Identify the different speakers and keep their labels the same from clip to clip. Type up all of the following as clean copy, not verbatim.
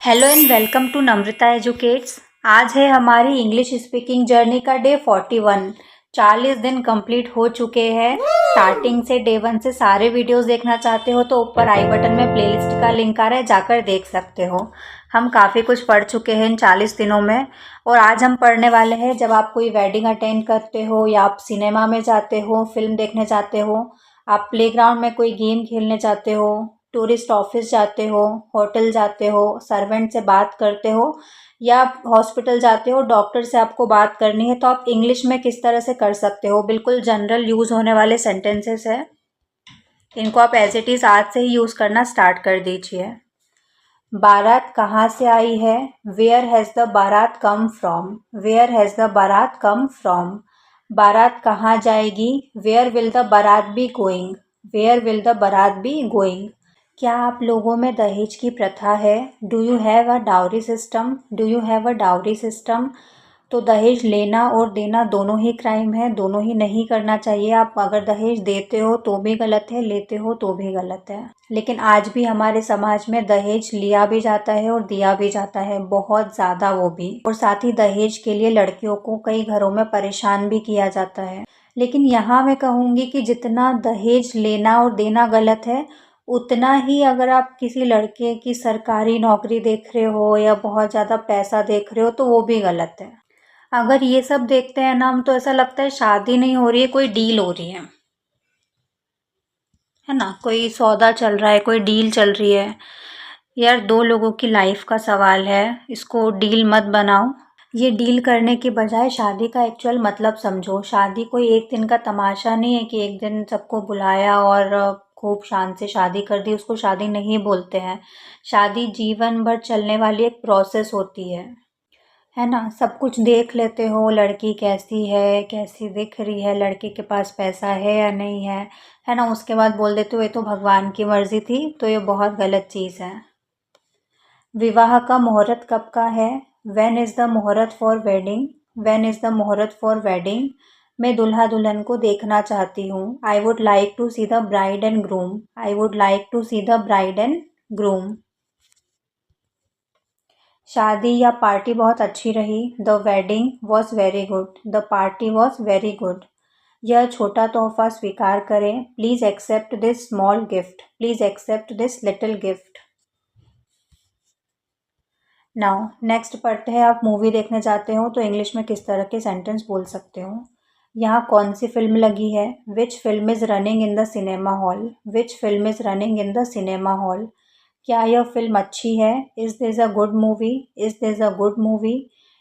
Speaker 1: Hello and welcome to Namrata educates. आज है हमारी इंग्लिश स्पीकिंग जर्नी का डे 41। 40 दिन कंप्लीट हो चुके हैं। स्टार्टिंग से डे 1 से सारे वीडियोस देखना चाहते हो तो ऊपर आई बटन में प्लेलिस्ट का लिंक आ रहा है, जाकर देख सकते हो। हम काफ़ी कुछ पढ़ चुके हैं इन 40 दिनों में और आज हम पढ़ने वाले हैं जब आप कोई वेडिंग अटेंड करते हो या आप सिनेमा में जाते हो, फिल्म देखने जाते हो, आप प्लेग्राउंड में कोई गेम खेलने जाते हो, टूरिस्ट ऑफिस जाते हो, होटल जाते हो, सर्वेंट से बात करते हो या हॉस्पिटल जाते हो, डॉक्टर से आपको बात करनी है तो आप इंग्लिश में किस तरह से कर सकते हो। बिल्कुल जनरल यूज़ होने वाले सेंटेंसेस है, इनको आप एज इट इज़ आज से ही यूज़ करना स्टार्ट कर दीजिए। बारात कहाँ से आई है? Where has the baraat come from? Where has the baraat come from? बारात कहाँ जाएगी? Where will the baraat be going? Where will the baraat be going? क्या आप लोगों में दहेज की प्रथा है? Do you have a dowry system? Do you have a dowry system? तो दहेज लेना और देना दोनों ही क्राइम है, दोनों ही नहीं करना चाहिए। आप अगर दहेज देते हो तो भी गलत है, लेते हो तो भी गलत है। लेकिन आज भी हमारे समाज में दहेज लिया भी जाता है और दिया भी जाता है, बहुत ज़्यादा वो भी। और साथ ही दहेज के लिए लड़कियों को कई घरों में परेशान भी किया जाता है। लेकिन यहाँ मैं कहूँगी कि जितना दहेज लेना और देना गलत है, उतना ही अगर आप किसी लड़के की सरकारी नौकरी देख रहे हो या बहुत ज़्यादा पैसा देख रहे हो तो वो भी गलत है। अगर ये सब देखते हैं ना हम तो ऐसा लगता है शादी नहीं हो रही है, कोई डील हो रही है ना, कोई सौदा चल रहा है, कोई डील चल रही है। यार, दो लोगों की लाइफ का सवाल है, इसको डील मत बनाओ। ये डील करने की बजाय शादी का एक्चुअल मतलब समझो। शादी कोई एक दिन का तमाशा नहीं है कि एक दिन सबको बुलाया और खूब शान से शादी कर दी, उसको शादी नहीं बोलते हैं। शादी जीवन भर चलने वाली एक प्रोसेस होती है ना। सब कुछ देख लेते हो, लड़की कैसी है, कैसी दिख रही है, लड़के के पास पैसा है या नहीं है ना। उसके बाद बोल देते हो ये तो भगवान की मर्जी थी, तो ये बहुत गलत चीज़ है। विवाह का मुहूर्त कब का है? When is the muhurat for wedding? When is the muhurat for wedding? मैं दुल्हा दुल्हन को देखना चाहती हूँ। I would like to see the bride and groom. I would like to see the bride and groom. शादी या पार्टी बहुत अच्छी रही। The wedding was very good. The party was very good. यह छोटा तोहफा स्वीकार करें। Please accept this small gift. Please accept this little gift. Now next पढ़ते हैं। आप मूवी देखने जाते हो तो इंग्लिश में किस तरह के सेंटेंस बोल सकते हो। यहाँ कौन सी फिल्म लगी है? Which film is running in the cinema hall? Which film is running in the cinema hall? क्या यह फिल्म अच्छी है? Is this a good movie? Is this a good movie?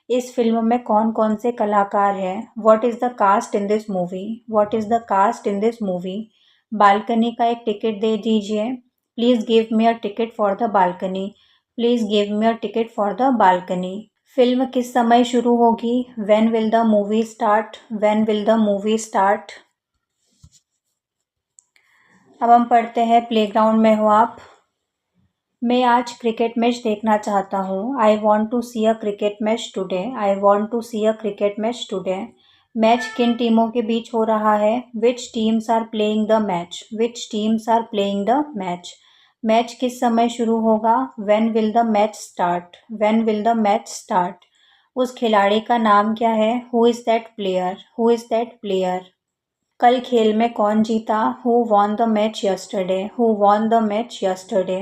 Speaker 1: इस फिल्म में कौन कौन से कलाकार हैं? What is the cast in this movie? What is the cast in this movie? Balcony का एक टिकट दे दीजिए। Please give me a ticket for the balcony. Please give me a ticket for the balcony. Film किस समय शुरू होगी? When will the movie start? When will the movie start? अब हम पढ़ते हैं प्लेग्राउंड में हो आप। मैं आज क्रिकेट मैच देखना चाहता हूँ। I want to see a cricket match today. I want to see a cricket match today. Match किन टीमों के बीच हो रहा है? Which teams are playing the match? Which teams are playing the match? Match किस समय शुरू होगा? When will the match start? When will the match start? उस खिलाड़ी का नाम क्या है? Who is that player? Who is that player? कल खेल में कौन जीता? Who won the match yesterday? Who won the match yesterday?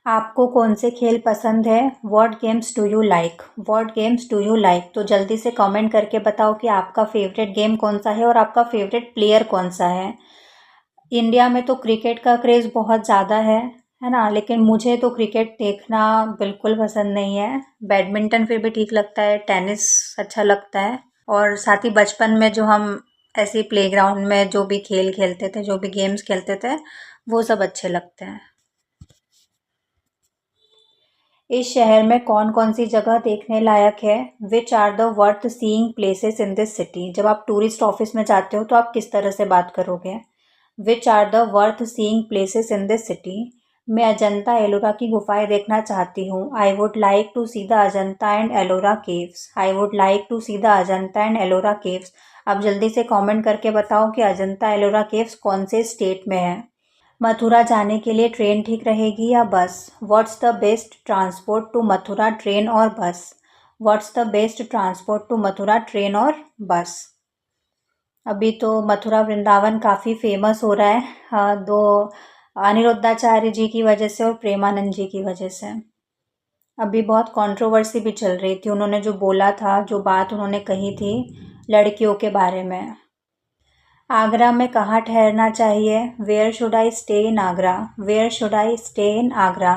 Speaker 1: आपको कौन से खेल पसंद है? What games do you like? What games do you like? तो जल्दी से कमेंट करके बताओ कि आपका फेवरेट गेम कौन सा है और आपका फेवरेट प्लेयर कौन सा है। इंडिया में तो क्रिकेट का क्रेज़ बहुत ज़्यादा है ना, लेकिन मुझे तो क्रिकेट देखना बिल्कुल पसंद नहीं है। बैडमिंटन फिर भी ठीक लगता है, टेनिस अच्छा लगता है और साथ ही बचपन में जो हम ऐसे प्लेग्राउंड में जो भी खेल खेलते थे, जो भी गेम्स खेलते थे, वो सब अच्छे लगते हैं। इस शहर में कौन कौन सी जगह देखने लायक है? Which are the worth seeing places in this city? जब आप टूरिस्ट ऑफिस में जाते हो तो आप किस तरह से बात करोगे? Which are the worth seeing places in this city? मैं अजंता एलोरा की गुफाएं देखना चाहती हूँ। I would like to see the Ajanta and Ellora caves. I would like to see the Ajanta and Ellora caves. अब जल्दी से कमेंट करके बताओ कि अजंता एलोरा केव्स कौन से स्टेट में है। मथुरा जाने के लिए ट्रेन ठीक रहेगी या bus? What's the best transport to Mathura, train और bus? What's the best transport to Mathura, train और बस? अभी तो मथुरा वृंदावन काफ़ी फेमस हो रहा है, दो अनिरुद्धाचार्य जी की वजह से और प्रेमानंद जी की वजह से। अभी बहुत कंट्रोवर्सी भी चल रही थी, उन्होंने जो बोला था, जो बात उन्होंने कही थी लड़कियों के बारे में। आगरा में कहाँ ठहरना चाहिए? Where should I stay in Agra? Where should I stay in Agra?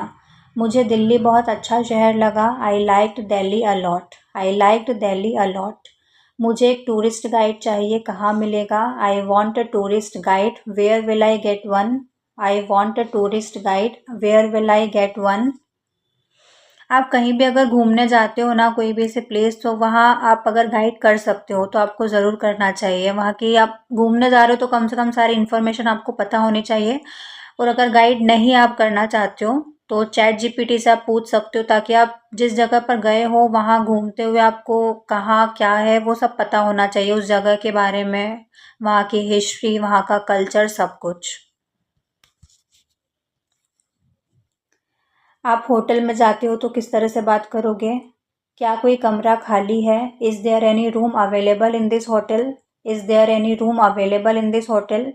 Speaker 1: मुझे दिल्ली बहुत अच्छा शहर लगा। I liked Delhi a lot. I liked Delhi a lot. मुझे एक टूरिस्ट गाइड चाहिए, कहाँ मिलेगा? I want a tourist guide. Where will I get one? I want a tourist guide. Where will I get one? आप कहीं भी अगर घूमने जाते हो ना, कोई भी ऐसे प्लेस, तो वहाँ आप अगर गाइड कर सकते हो तो आपको ज़रूर करना चाहिए। वहाँ की आप घूमने जा रहे हो तो कम से कम सारी इन्फॉर्मेशन आपको पता होनी चाहिए। और अगर गाइड नहीं आप करना चाहते हो तो चैट जीपीटी से आप पूछ सकते हो, ताकि आप जिस जगह पर गए हो वहाँ घूमते हुए आपको कहाँ क्या है वो सब पता होना चाहिए, उस जगह के बारे में, वहाँ की हिस्ट्री, वहाँ का कल्चर, सब कुछ। आप होटल में जाते हो तो किस तरह से बात करोगे? क्या कोई कमरा खाली है? Is there any room available in this hotel? Is there any room available in this hotel?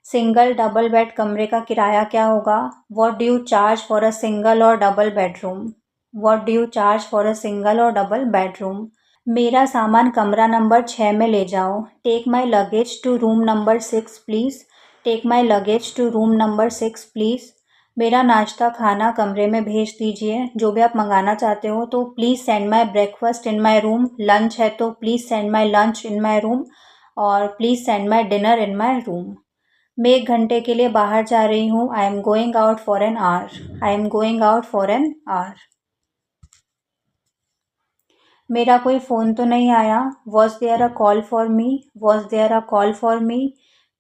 Speaker 1: Single double bed कमरे का किराया क्या होगा? What do you charge for a single और double bedroom? What do you charge for a single और double bedroom? मेरा सामान कमरा नंबर 6 में ले जाओ। Take my luggage to room number 6 please. Take my luggage to room number 6 please. मेरा नाश्ता खाना कमरे में भेज दीजिए, जो भी आप मंगाना चाहते हो। तो please send my breakfast in my room. Lunch है तो please send my lunch in my room, और please send my dinner in my room. मैं 1 घंटे के लिए बाहर जा रही हूँ। I am going out for an hour. I am going out for an hour. मेरा कोई फ़ोन तो नहीं आया। Was there a call for me? Was there a call for मी?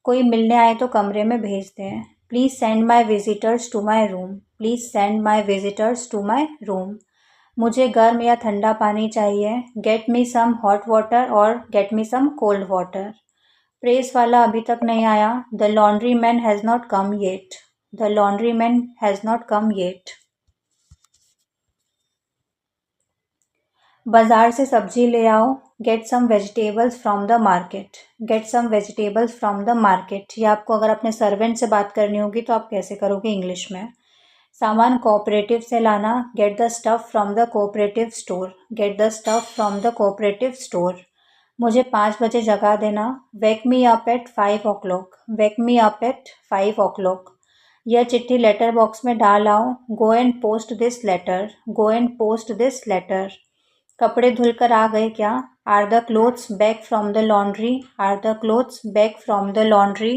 Speaker 1: कोई मिलने आए तो कमरे में भेज दें। Please send my visitors to my room. Please send my visitors to my room. मुझे गर्म या ठंडा पानी चाहिए। Get me some hot water और get me some cold water. Press वाला अभी तक नहीं आया। The laundry man has not come yet. The laundry man has not come yet. बाज़ार से सब्ज़ी ले आओ। Get some vegetables from the market. Gate some vegetables from the market. या आपको अगर अपने सर्वेंट से बात करनी होगी तो आप कैसे करोगे इंग्लिश में? सामान कोऑपरेटिव से लाना। Get the stuff from the cooperative store. Get the stuff from the cooperative store. मुझे 5 बजे जगा देना। Wake me up at 5 o'clock। Wake me up at 5 o'clock। यह चिट्ठी लेटर बॉक्स में डाल आओ। Go and post this letter. Go and post this letter. कपड़े धुलकर आ गए क्या? Are the clothes back from the laundry? Are the clothes back from the laundry?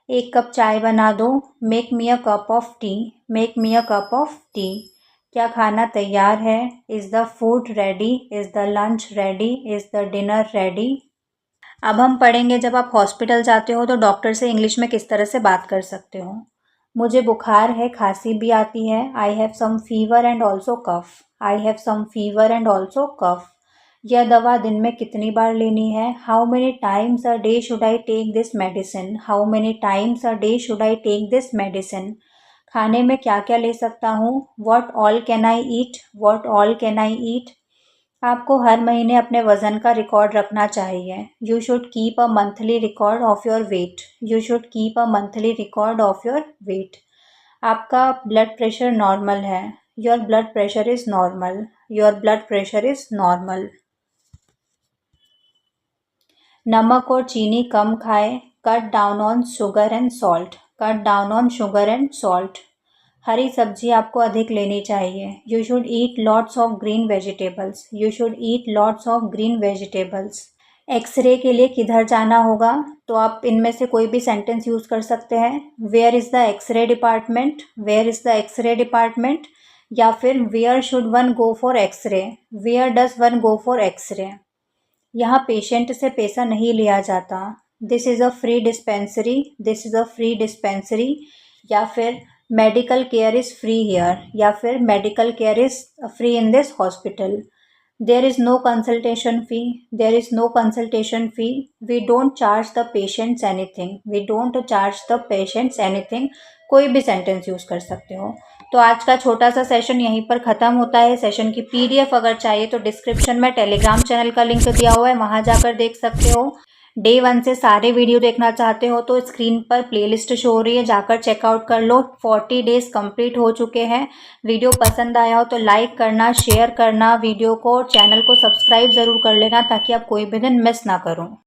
Speaker 1: 1 cup चाय बना दो। Make me a cup of T. Make me a cup of T. क्या खाना तैयार है? Is the food ready? Is the lunch ready? Is the dinner ready? अब हम पढ़ेंगे, जब आप हॉस्पिटल जाते हो तो डॉक्टर से इंग्लिश में किस तरह से बात कर सकते हो। मुझे बुखार है, खांसी भी आती है। I have some fever and also cough. I have some fever and also cough. यह दवा दिन में कितनी बार लेनी है? How many times a day should I take this medicine? How many times a day should I take this medicine? खाने में क्या क्या ले सकता हूँ? What all can I eat? What all can I eat? आपको हर महीने अपने वज़न का रिकॉर्ड रखना चाहिए। You should keep a monthly record of your weight. You should keep a monthly record of your weight. आपका ब्लड प्रेशर नॉर्मल है। Your blood pressure is normal. Your blood pressure is normal. नमक और चीनी कम खाएं। Cut down on sugar and salt. Cut down on sugar and salt. हरी सब्जी आपको अधिक लेनी चाहिए। You should eat lots of green vegetables. You should eat lots of green vegetables. X ray के लिए किधर जाना होगा? तो आप इनमें से कोई भी सेंटेंस यूज़ कर सकते हैं। Where is the X ray department? Where is the X ray department? या फिर where should one go for X ray? Where does one go for X ray? यहाँ पेशेंट से पैसा नहीं लिया जाता। This is a free dispensary. This is a free dispensary. या फिर medical care is free here. या फिर medical care is free in this hospital. There is no consultation fee. There is no consultation fee. We don't charge the patients anything. We don't charge the patients anything. कोई भी sentence use कर सकते हो। तो आज का छोटा सा सेशन यहीं पर ख़त्म होता है। सेशन की पीडीएफ अगर चाहिए तो डिस्क्रिप्शन में टेलीग्राम चैनल का लिंक दिया हुआ है, वहाँ जाकर देख सकते हो। डे 1 से सारे वीडियो देखना चाहते हो तो स्क्रीन पर प्लेलिस्ट शो हो रही है, जाकर चेकआउट कर लो। 40 डेज कंप्लीट हो चुके हैं। वीडियो पसंद आया हो तो लाइक करना, शेयर करना वीडियो को, चैनल को सब्सक्राइब ज़रूर कर लेना ताकि आप कोई भी दिन मिस ना करो।